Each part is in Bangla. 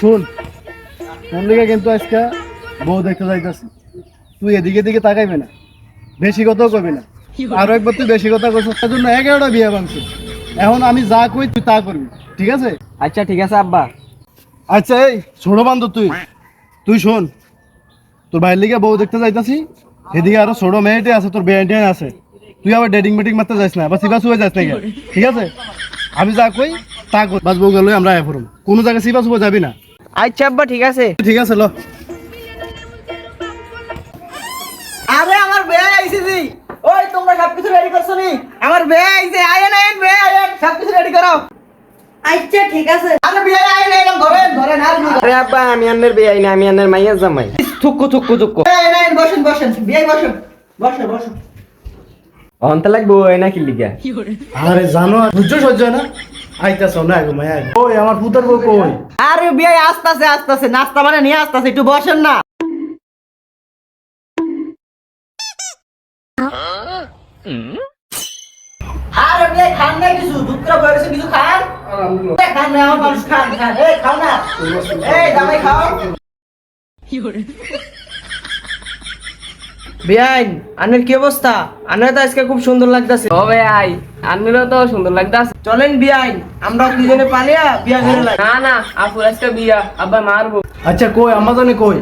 শুন, তোর লিগে কিন্তু আজকে বউ দেখতে যাইতেছি। তুই এদিকে দিকে তাকাইবে না, বেশি কথাও কবি না। আরো একবার তুই বেশি কথা করছিস, তার জন্য 11টা বিয়ে ভাঙছিস। এখন আমি যা কই তুই তা করবি, ঠিক আছে? আচ্ছা ঠিক আছে আব্বা। আচ্ছা এই ছোট বান্ধব, তুই তুই শোন, তোর ভাইয়ের লিগে বউ দেখতে যাইতাছি। এদিকে আরো ছোট মেয়েটে আছে, তোর বেআইন আছে। তুই আবার ডেটিং মেটিং মারতে যাস না, আবার সিবাস হয়ে যাস না, ঠিক আছে? আমি যা কই তা কর, বাস বউ গেল আমরা আয় পড়ব, কোনো জায়গায় সিবাস হয়ে যাবি না। আচ্ছা আব্বা ঠিক আছে। ঠিক আছে ল। আরে আমার বিয়ে আইছে জি। ওই তোমরা সবকিছু রেডি করছো নি? আমার বিয়ে আইছে, আয়েন আয়েন বিয়ে আয়েন, সবকিছু রেডি করো। আচ্ছা ঠিক আছে। আরে বিয়ে আয়েন আয়েন, ধরেন ধরেন। আরে আব্বা আমি আন্নের বিয়ে আইনা, আমি আন্নের মাইয়া জামাই। থুকু থুকু থুকু। আয়েন আয়েন, বসেন বসেন, বিয়ে বসেন, বসো বসো। অন্তে লাগবো এই না কি লিগা? আরে জানো সহ্য সহ্য না, আইতাছ না গো মায়া। ওই আমার পুতার বউ কই? আরে বিয়ে আসতাছে আসতাছে, নাস্তা মানে নিয়ে আসতাছে, একটু বসেন না। আরে বিয়ে খান না কিছু, দুধ করে বসে কিছু খান। খান না আমার মানুষ, খান খান। এই খাও না, এই জামাই খাও। বিয়াইন আনের কি অবস্থা? আনের তো আজকে খুব সুন্দর লাগতাছে। ও ভাই আন্নিরও তো সুন্দর লাগতাছে। চলেন বিয়াইন, আমরা দুজনে পালিয়া বিয়া করে লাই। না না আপুর আজকে বিয়া, আব্বা মারবো। আচ্ছা কই আমাজনে কই?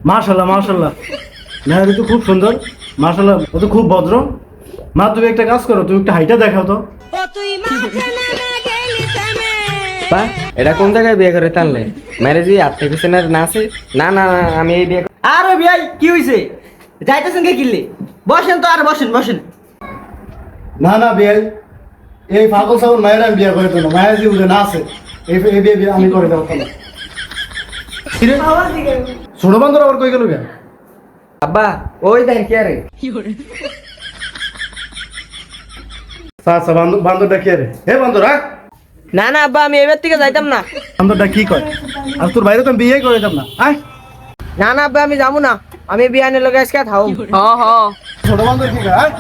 মাশাআল্লাহ মাশাআল্লাহ, মেহেদি তো খুব সুন্দর, মাশাআল্লাহ ও তো খুব ভদ্র। মা তুমি একটা কাজ করো, তুমি একটা হাইটা দেখাও তো। বা এটা কোন জায়গায় বিয়ে করে টানলে? ম্যারেজই আপনি পিছনের না আছে? না না না, আমি এই বিয়ে। আরে ভাই কি হইছে? যাইতেছেন কে কিল্লে? বসেন তো, আর বসেন বসেন। না না বিয়ে, এই পাগল ছাগল মায়ের আমি বিয়ে করে দেবো, মায়ের যে উঠে না আছে এই বিয়ে আমি করে দেবো। ছোট বান্ধব আবার কই গেল কে? আব্বা ওই দেখ কি আরে। আচ্ছা বান্ধবটা কে রে? হে বান্ধব রাখ। না না আব্বা আমি এবার থেকে যাইতাম না। বান্ধবটা কি কয়? আর তোর বাইরে তো আমি বিয়ে করে দিতাম না। আয় না না আব্বা আমি যাবো না, আমি বিয়ানের লগে আজকে থাও। হ হ ছোট বান্ধব কি কয়? আয়